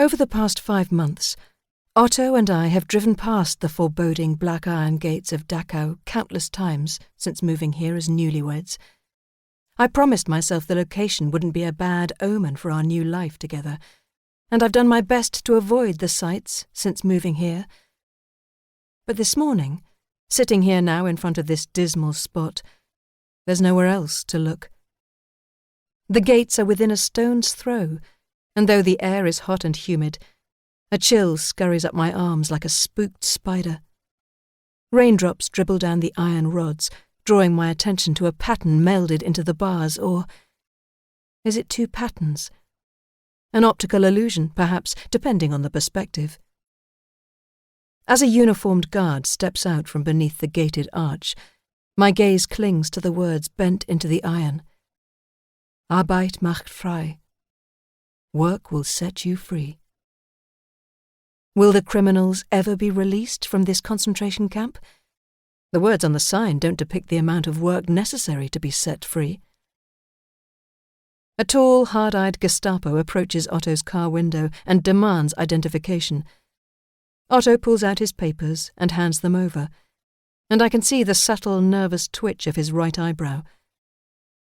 Over the past 5 months, Otto and I have driven past the foreboding black iron gates of Dachau countless times since moving here as newlyweds. I promised myself the location wouldn't be a bad omen for our new life together, and I've done my best to avoid the sights since moving here. But this morning, sitting here now in front of this dismal spot, there's nowhere else to look. The gates are within a stone's throw, and though the air is hot and humid, a chill scurries up my arms like a spooked spider. Raindrops dribble down the iron rods, drawing my attention to a pattern melded into the bars, or is it 2 patterns? An optical illusion, perhaps, depending on the perspective. As a uniformed guard steps out from beneath the gated arch, my gaze clings to the words bent into the iron. Arbeit macht frei. Work will set you free. Will the criminals ever be released from this concentration camp? The words on the sign don't depict the amount of work necessary to be set free. A tall, hard-eyed Gestapo approaches Otto's car window and demands identification. Otto pulls out his papers and hands them over, and I can see the subtle, nervous twitch of his right eyebrow.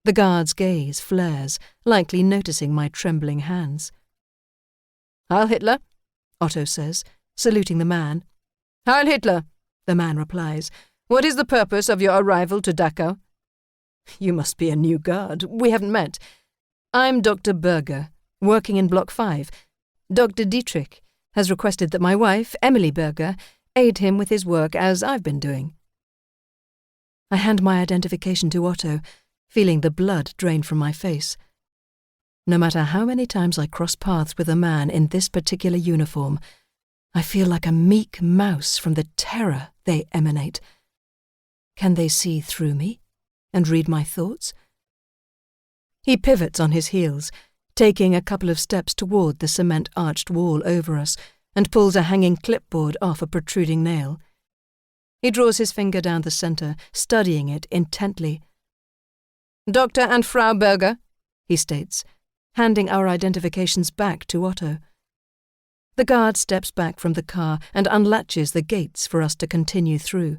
The guard's gaze flares, likely noticing my trembling hands. "Heil Hitler," Otto says, saluting the man. "Heil Hitler," the man replies. "What is the purpose of your arrival to Dachau?" "You must be a new guard. We haven't met." "I'm Dr. Berger, working in Block 5. Dr. Dietrich has requested that my wife, Emily Berger, aid him with his work as I've been doing." I hand my identification to Otto, feeling the blood drain from my face. No matter how many times I cross paths with a man in this particular uniform, I feel like a meek mouse from the terror they emanate. Can they see through me and read my thoughts? He pivots on his heels, taking a couple of steps toward the cement-arched wall over us, and pulls a hanging clipboard off a protruding nail. He draws his finger down the center, studying it intently. "Dr. and Frau Berger," he states, handing our identifications back to Otto. The guard steps back from the car and unlatches the gates for us to continue through.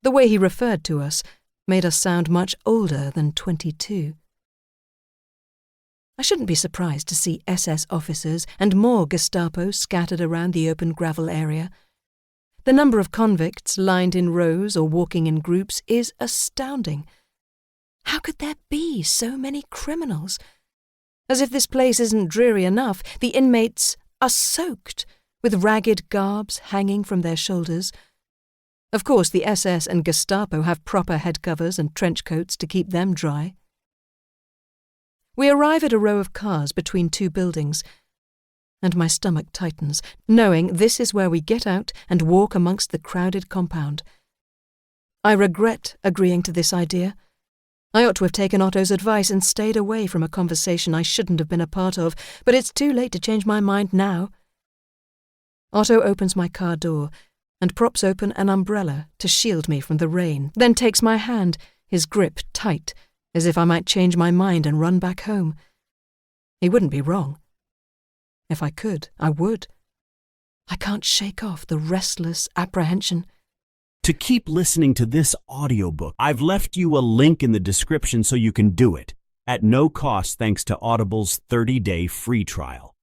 The way he referred to us made us sound much older than 22. I shouldn't be surprised to see SS officers and more Gestapo scattered around the open gravel area. The number of convicts lined in rows or walking in groups is astounding. How could there be so many criminals? As if this place isn't dreary enough, the inmates are soaked, with ragged garbs hanging from their shoulders. Of course, the SS and Gestapo have proper head covers and trench coats to keep them dry. We arrive at a row of cars between 2 buildings, and my stomach tightens, knowing this is where we get out and walk amongst the crowded compound. I regret agreeing to this idea. I ought to have taken Otto's advice and stayed away from a conversation I shouldn't have been a part of, but it's too late to change my mind now. Otto opens my car door and props open an umbrella to shield me from the rain, then takes my hand, his grip tight, as if I might change my mind and run back home. He wouldn't be wrong. If I could, I would. I can't shake off the restless apprehension. To keep listening to this audiobook, I've left you a link in the description so you can do it, at no cost thanks to Audible's 30-day free trial.